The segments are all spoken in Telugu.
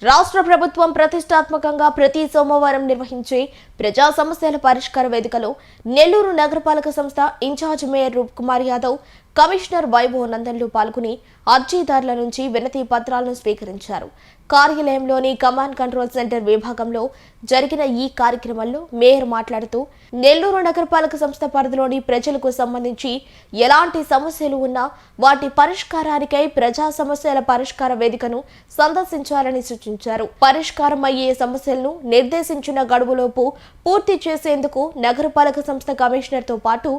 రాష్ట్ర ప్రభుత్వం ప్రతిష్టాత్మకంగా ప్రతి సోమవారం నిర్వహించే ప్రజా సమస్యల పరిష్కార వేదికలో నెల్లూరు నగరపాలక సంస్థ ఇన్ఛార్జ్ మేయర్ రూప్ కుమార్ యాదవ్, కమిషనర్ వైభవ్ నందన్లు పాల్గొని అర్జీదారుల నుంచి వినతి పత్రాలను స్వీకరించారు. కార్యాలయంలోని కమాండ్ కంట్రోల్ సెంటర్ విభాగంలో జరిగిన ఈ కార్యక్రమంలో మేయర్ మాట్లాడుతూ, నెల్లూరు నగరపాలక సంస్థ పరిధిలోని ప్రజలకు సంబంధించి ఎలాంటి సమస్యలు ఉన్నా వాటి పరిష్కారానికై ప్రజా సమస్యల పరిష్కార వేదికను సందర్శించాలని సూచించారు. పరిష్కారం అయ్యే సమస్యలను నిర్దేశించిన గడువులోపు పూర్తి చేసేందుకు నగరపాలక సంస్థ కమిషనర్ తో పాటు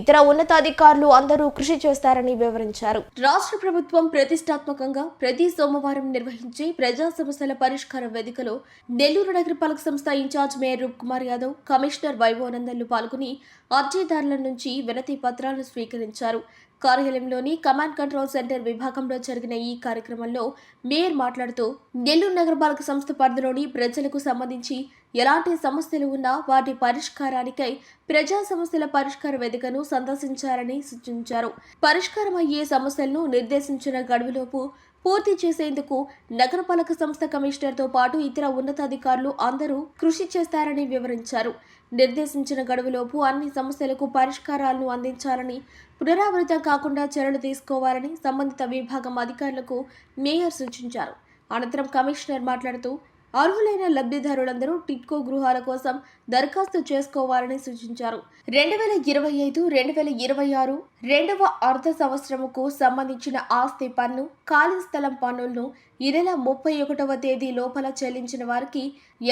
ఇతర ఉన్నతాధికారులు అందరూ కృషి చేస్తారని వివరించారు. రాష్ట్ర ప్రభుత్వం ప్రతిష్టాత్మకంగా ప్రతి సోమవారం నిర్వహించే ప్రజా సమస్యల పరిష్కార వేదికలో నెల్లూరు నగరపాలక సంస్థ ఇన్ఛార్జ్ మేయర్ రూప్ కుమార్ యాదవ్, కమిషనర్ వైభవ్ నందన్లు పాల్గొని అర్జీదారుల నుంచి వినతి పత్రాలను స్వీకరించారు. కార్యాలయంలోని కమాండ్ కంట్రోల్ సెంటర్ విభాగంలో జరిగిన ఈ కార్యక్రమంలో మేయర్ మాట్లాడుతూ, నెల్లూరు నగరపాలక సంస్థ పరిధిలోని ప్రజలకు సంబంధించి ఎలాంటి సమస్యలు ఉన్నా వాటి పరిష్కారానికై ప్రజా సమస్యల పరిష్కార వేదికను సందర్శించాలని సూచించారు. పరిష్కారం అయ్యే సమస్యలను నిర్దేశించిన గడువులోపు పూర్తి చేసేందుకు నగరపాలక సంస్థ కమిషనర్తో పాటు ఇతర ఉన్నతాధికారులు అందరూ కృషి చేస్తారని వివరించారు. నిర్దేశించిన గడువులోపు అన్ని సమస్యలకు పరిష్కారాలను అందించాలని, పునరావృతం కాకుండా చర్యలు తీసుకోవాలని సంబంధిత విభాగం అధికారులకు మేయర్ సూచించారు. అనంతరం కమిషనర్ మాట్లాడుతూ, అర్హులైన లబ్ధిదారులందరూ టిట్కో గృహాల కోసం దరఖాస్తు చేసుకోవాలని సూచించారు. 2025-2026 రెండవ అర్ధ సంవత్సరముకు సంబంధించిన ఆస్తి పన్ను, ఖాళీ స్థలం పన్నులను ఈ నెల 31వ తేదీ లోపల చెల్లించిన వారికి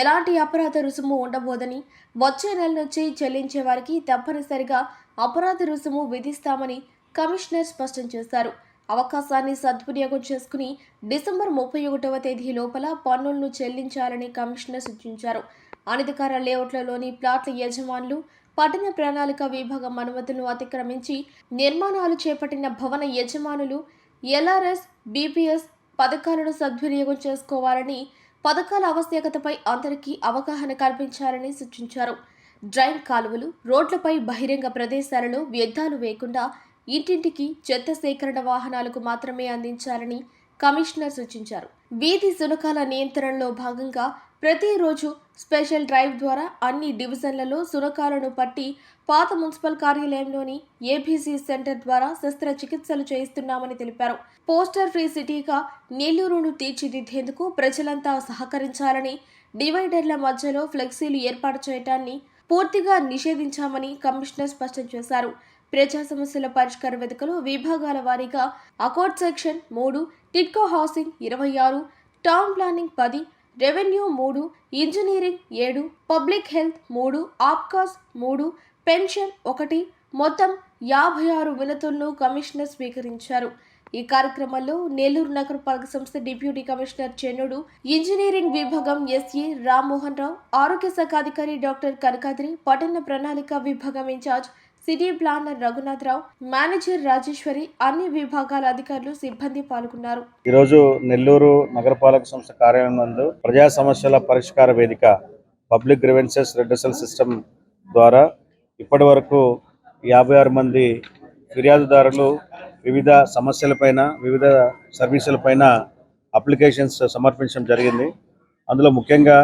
ఎలాంటి అపరాధ రుసుము ఉండబోదని, వచ్చే నెల నుంచి చెల్లించే వారికి తప్పనిసరిగా అపరాధ రుసుము విధిస్తామని కమిషనర్ స్పష్టం చేశారు. అవకాశాన్ని సద్వినియోగం చేసుకుని డిసెంబర్ 31వ తేదీ లోపల పన్నులను చెల్లించాలని కమిషనర్ సూచించారు. అనధికార లేఅవుట్లలోని ప్లాట్ల యజమానులు పట్టణ ప్రణాళిక విభాగం అనుమతులను అతిక్రమించి నిర్మాణాలు చేపట్టిన భవన యజమానులు ఎల్ఆర్ఎస్, బీపీఎస్ పథకాలను సద్వినియోగం చేసుకోవాలని, పథకాల ఆవశ్యకతపై అందరికీ అవగాహన కల్పించాలని సూచించారు. డ్రైన్ కాలువలు, రోడ్లపై బహిరంగ ప్రదేశాలలో వ్యర్థాలు వేయకుండా ఇంటింటికి చెత్త సేకరణ వాహనాలకు మాత్రమే అందించాలని కమిషనర్ సూచించారు. వీధి సునకాల నియంత్రణలో భాగంగా ప్రతిరోజు స్పెషల్ డ్రైవ్ ద్వారా అన్ని డివిజన్లలో సునకాలను పట్టి పాత మున్సిపల్ కార్యాలయంలోని ఏబీసీ సెంటర్ ద్వారా శస్త్రచికిత్సలు చేయిస్తున్నామని తెలిపారు. పోస్టర్ ఫ్రీ సిటీగా నెల్లూరును తీర్చిదిద్దేందుకు ప్రజలంతా సహకరించాలని, డివైడర్ల మధ్యలో ఫ్లెక్సీలు ఏర్పాటు చేయడాన్ని పూర్తిగా నిషేధించామని కమిషనర్ స్పష్టం చేశారు. ప్రజా సమస్యల పరిష్కార వేదికలో విభాగాల వారీగా accord section 3, TIDCO housing 26, town planning 10, revenue 3, engineering 7, public health 3, APCOS 3, pension 1 మొత్తం 56 వినతులను కమిషనర్ స్వీకరించారు. ఈ కార్యక్రమంలో నెల్లూరు నగరపాలక సంస్థ డిప్యూటీ కమిషనర్ చెన్నుడు, ఇంజనీరింగ్ విభాగం ఎస్ఏ రామ్మోహన్ రావు, ఆరోగ్య శాఖ అధికారి డాక్టర్ కనకాద్రి, పట్టణ ప్రణాళిక విభాగం incharge city planner Raghunatharao, manager Rajeswari, అన్ని విభాగాల అధికారులు, సిబ్బంది పాల్గొన్నారు. ఈరోజు నెల్లూరు నగరపాలక సంస్థ కార్యాలయం నందు ప్రజా సమస్యల పరిష్కార వేదిక పబ్లిక్ గ్రీవెన్సెస్ రెడ్రెసల్ సిస్టమ్ ద్వారా ఇప్పటి వరకు 56 మంది ఫిర్యాదుదారులు వివిధ సమస్యలపైన, వివిధ సర్వీసులపైన అప్లికేషన్స్ సమర్పించడం జరిగింది. అందులో ముఖ్యంగా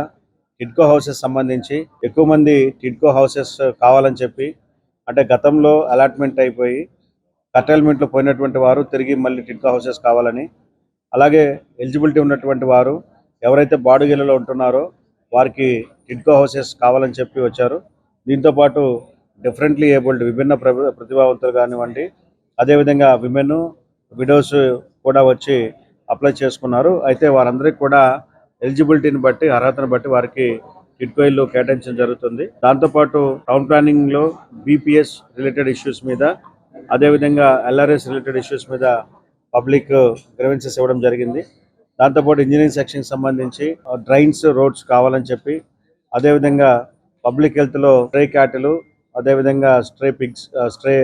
టిడ్కో హౌసెస్ సంబంధించి ఎక్కువ మంది టిడ్కో హౌసెస్ కావాలని చెప్పి, అంటే గతంలో అలాట్మెంట్ అయిపోయి కర్టైల్మెంట్లో పోయినటువంటి వారు తిరిగి మళ్ళీ టిడ్కో హౌసెస్ కావాలని, అలాగే ఎలిజిబిలిటీ ఉన్నటువంటి వారు ఎవరైతే బాడుగిలలో ఉంటున్నారో వారికి టిడ్కో హౌసెస్ కావాలని చెప్పి వచ్చారు. దీంతోపాటు డిఫరెంట్లీ ఏబుల్డ్ విభిన్న ప్రతిభావంతులు కానివ్వండి, అదేవిధంగా విమెన్, విడోస్ కూడా వచ్చి అప్లై చేసుకున్నారు. అయితే వారందరికీ కూడా ఎలిజిబిలిటీని బట్టి, అర్హతను బట్టి వారికి టిడ్కో ఇల్లు కేటాయించడం జరుగుతుంది. దాంతోపాటు టౌన్ ప్లానింగ్లో బీపీఎస్ రిలేటెడ్ ఇష్యూస్ మీద, అదేవిధంగా ఎల్ఆర్ఎస్ రిలేటెడ్ ఇష్యూస్ మీద పబ్లిక్ గ్రీవెన్సెస్ ఇవ్వడం జరిగింది. దాంతోపాటు ఇంజనీరింగ్ సెక్షన్ సంబంధించి డ్రైన్స్, రోడ్స్ కావాలని చెప్పి, అదేవిధంగా పబ్లిక్ హెల్త్లో స్ట్రే క్యాట్లు, అదేవిధంగా స్ట్రే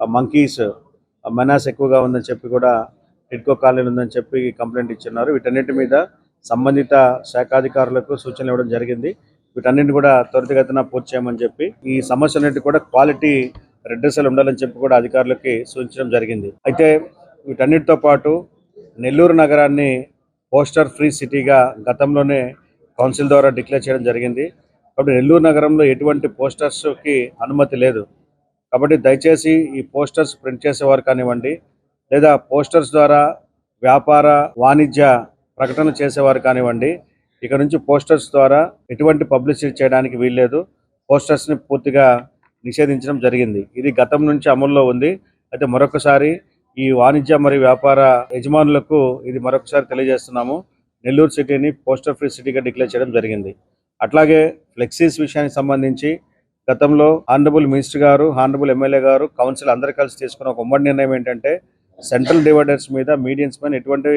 మంకీస్ మెనాస్ ఎక్కువగా ఉందని చెప్పి కూడా టిడ్కో కాలనీ ఉందని చెప్పి కంప్లైంట్ ఇచ్చిన్నారు. వీటన్నిటి మీద సంబంధిత శాఖాధికారులకు సూచనలు ఇవ్వడం జరిగింది. వీటన్నింటిని కూడా త్వరితగతిన పూర్తి చేయమని చెప్పి, ఈ సమస్యలన్నిటి కూడా క్వాలిటీ రెడ్రెసల్ ఉండాలని చెప్పి కూడా అధికారులకి సూచించడం జరిగింది. అయితే వీటన్నిటితో పాటు నెల్లూరు నగరాన్ని పోస్టర్ ఫ్రీ సిటీగా గతంలోనే కౌన్సిల్ ద్వారా డిక్లేర్ చేయడం జరిగింది. కాబట్టి నెల్లూరు నగరంలో ఎటువంటి పోస్టర్స్కి అనుమతి లేదు. కాబట్టి దయచేసి ఈ పోస్టర్స్ ప్రింట్ చేసేవారు కానివ్వండి, లేదా పోస్టర్స్ ద్వారా వ్యాపార వాణిజ్య ప్రకటన చేసేవారు కానివ్వండి, ఇక నుంచి పోస్టర్స్ ద్వారా ఎటువంటి పబ్లిసిటీ చేయడానికి వీల్లేదు. పోస్టర్స్ని పూర్తిగా నిషేధించడం జరిగింది. ఇది గతం నుంచి అమల్లో ఉంది. అయితే మరొకసారి ఈ వాణిజ్య మరియు వ్యాపార యజమానులకు ఇది మరొకసారి తెలియజేస్తున్నాము. నెల్లూరు సిటీని పోస్టర్ ఫ్రీ సిటీగా డిక్లేర్ చేయడం జరిగింది. అట్లాగే ఫ్లెక్సీస్ విషయానికి సంబంధించి గతంలో హానరబుల్ మినిస్టర్ గారు, హానరబుల్ ఎమ్మెల్యే గారు, కౌన్సిల్ అందరూ కలిసి తీసుకున్న ఒక ఉమ్మడి నిర్ణయం ఏంటంటే సెంట్రల్ డివైడర్స్ మీద, మీడియన్స్ పైన ఎటువంటి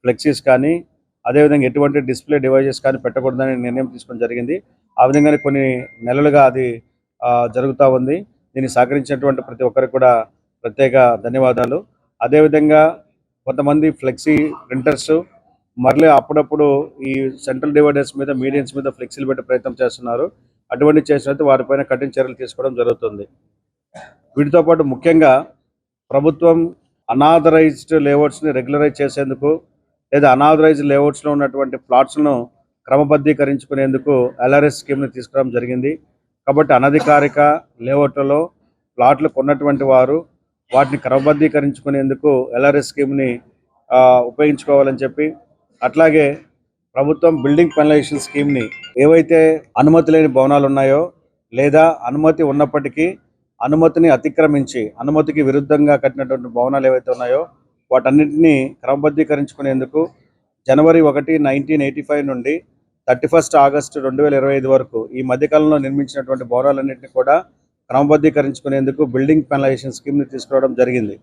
ఫ్లెక్సీస్ కానీ, అదేవిధంగా ఎటువంటి డిస్ప్లే డివైజెస్ కానీ పెట్టకూడదని నిర్ణయం తీసుకోవడం జరిగింది. ఆ విధంగానే కొన్ని నెలలుగా అది జరుగుతూ ఉంది. దీన్ని సహకరించినటువంటి ప్రతి ఒక్కరికి కూడా ప్రత్యేక ధన్యవాదాలు. అదేవిధంగా కొంతమంది ఫ్లెక్సీ ప్రింటర్స్ మళ్ళీ అప్పుడప్పుడు ఈ సెంట్రల్ డివైడర్స్ మీద, మీడియన్స్ మీద ఫ్లెక్సీలు పెట్టే ప్రయత్నం చేస్తున్నారు. అటువంటి చేసినట్టు వారిపైన కఠిన చర్యలు తీసుకోవడం జరుగుతుంది. వీటితో పాటు ముఖ్యంగా ప్రభుత్వం అనాథరైజ్డ్ లేఅవుట్స్ని రెగ్యులరైజ్ చేసేందుకు, లేదా అనాథరైజ్డ్ లేఅవుట్స్లో ఉన్నటువంటి ప్లాట్స్ను క్రమబద్ధీకరించుకునేందుకు LRS స్కీమ్ని తీసుకురావడం జరిగింది. కాబట్టి అనధికారిక లేఅవుట్లలో ప్లాట్లు కొన్నటువంటి వారు వాటిని క్రమబద్ధీకరించుకునేందుకు LRS స్కీమ్ని ఉపయోగించుకోవాలని చెప్పి, అట్లాగే ప్రభుత్వం బిల్డింగ్ పెనలైజేషన్ స్కీమ్ని ఏవైతే అనుమతి లేని భవనాలు ఉన్నాయో, లేదా అనుమతి ఉన్నప్పటికీ అనుమతిని అతిక్రమించి అనుమతికి విరుద్ధంగా కట్టినటువంటి భవనాలు ఏవైతే ఉన్నాయో వాటన్నింటినీ క్రమబద్ధీకరించుకునేందుకు జనవరి 1, 1985 నుండి 31 ఆగస్టు 2025 వరకు ఈ మధ్యకాలంలో నిర్మించినటువంటి భవనాలన్నింటినీ కూడా క్రమబద్ధీకరించుకునేందుకు బిల్డింగ్ పెనలైజేషన్ స్కీమ్ని తీసుకురావడం జరిగింది.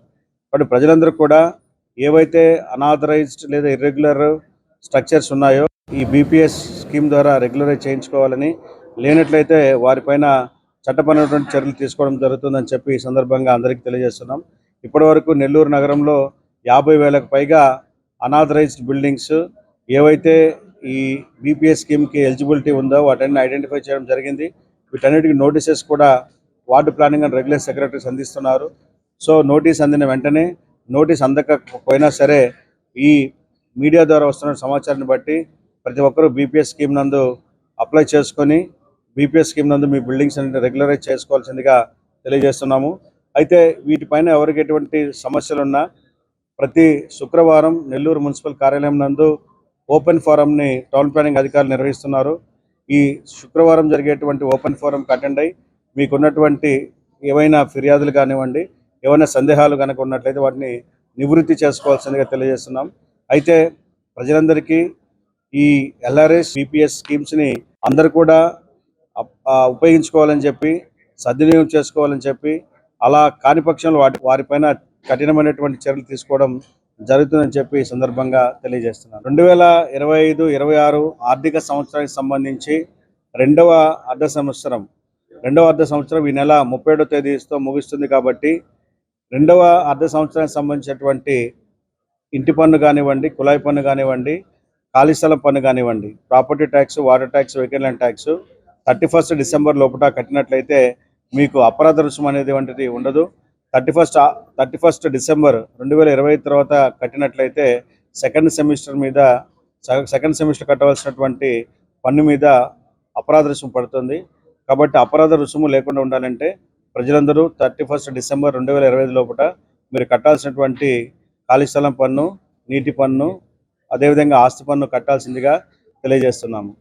కాబట్టి ప్రజలందరూ కూడా ఏవైతే అనాథరైజ్డ్ లేదా ఇర్రెగ్యులర్ స్ట్రక్చర్స్ ఉన్నాయో ఈ BPS స్కీమ్ ద్వారా రెగ్యులరైజ్ చేయించుకోవాలని, లేనట్లయితే వారిపైన చట్టపరమైనటువంటి చర్యలు తీసుకోవడం జరుగుతుందని చెప్పి ఈ సందర్భంగా అందరికీ తెలియజేస్తున్నాం. ఇప్పటివరకు నెల్లూరు నగరంలో 50,000కు పైగా అనాథరైజ్డ్ బిల్డింగ్స్ ఏవైతే ఈ BPS స్కీమ్కి ఎలిజిబిలిటీ ఉందో వాటిని ఐడెంటిఫై చేయడం జరిగింది. వీటన్నిటికీ నోటీసెస్ కూడా ward planning and regular secretaries అందిస్తున్నారు. సో నోటీస్ అందిన వెంటనే, నోటీస్ అందకపోయినా సరే ఈ మీడియా ద్వారా వస్తున్న సమాచారాన్ని బట్టి ప్రతి ఒక్కరూ BPS స్కీమ్ నందు అప్లై చేసుకొని BPS స్కీమ్ నందు మీ బిల్డింగ్స్ అన్ని రెగ్యులరైజ్ చేసుకోవాల్సిందిగా తెలియజేస్తున్నాము. అయితే వీటిపైన ఎవరికి ఎటువంటి సమస్యలున్నా ప్రతి శుక్రవారం నెల్లూరు మున్సిపల్ కార్యాలయం నందు ఓపెన్ ఫోరంని టౌన్ ప్లానింగ్ అధికారులు నిర్వహిస్తున్నారు. ఈ శుక్రవారం జరిగేటువంటి ఓపెన్ ఫోరంకి అటెండ్ అయ్యి మీకున్నటువంటి ఏవైనా ఫిర్యాదులు కానివ్వండి, ఏమైనా సందేహాలు కనుక ఉన్నట్లయితే వాటిని నివృత్తి చేసుకోవాల్సిందిగా తెలియజేస్తున్నాం. అయితే ప్రజలందరికీ ఈ LRS BPS స్కీమ్స్ని అందరూ కూడా ఉపయోగించుకోవాలని చెప్పి, సద్వినియోగం చేసుకోవాలని చెప్పి, అలా కాని పక్షంలో వారిపైన కఠినమైనటువంటి చర్యలు తీసుకోవడం జరుగుతుందని చెప్పి ఈ సందర్భంగా తెలియజేస్తున్నాను. 2025-26 ఆర్థిక సంవత్సరానికి సంబంధించి రెండవ అర్ధ సంవత్సరం ఈ నెల 37వ తేదీతో ముగుస్తుంది. కాబట్టి రెండవ అర్ధ సంవత్సరానికి సంబంధించినటువంటి ఇంటి పన్ను కానివ్వండి, కుళాయి పన్ను కానివ్వండి, ఖాళీ స్థలం పన్ను కానివ్వండి, property tax, water tax, vehicle land tax 31 December లోపల కట్టినట్లయితే మీకు అపరాధ రుసుము అనేది ఉండదు. 31 డిసెంబర్ 2025 తర్వాత కట్టినట్లయితే సెకండ్ సెమిస్టర్ కట్టవలసినటువంటి పన్ను మీద అపరాధ రుసుము పడుతుంది. కాబట్టి అపరాధ రుసుము లేకుండా ఉండాలంటే ప్రజలందరూ 31 డిసెంబర్ 2025 లోపల మీరు కట్టాల్సినటువంటి ఖాళీ స్థలం పన్ను, నీటి పన్ను, అదేవిధంగా ఆస్తి పన్ను కట్టాల్సిందిగా తెలియజేస్తున్నాము.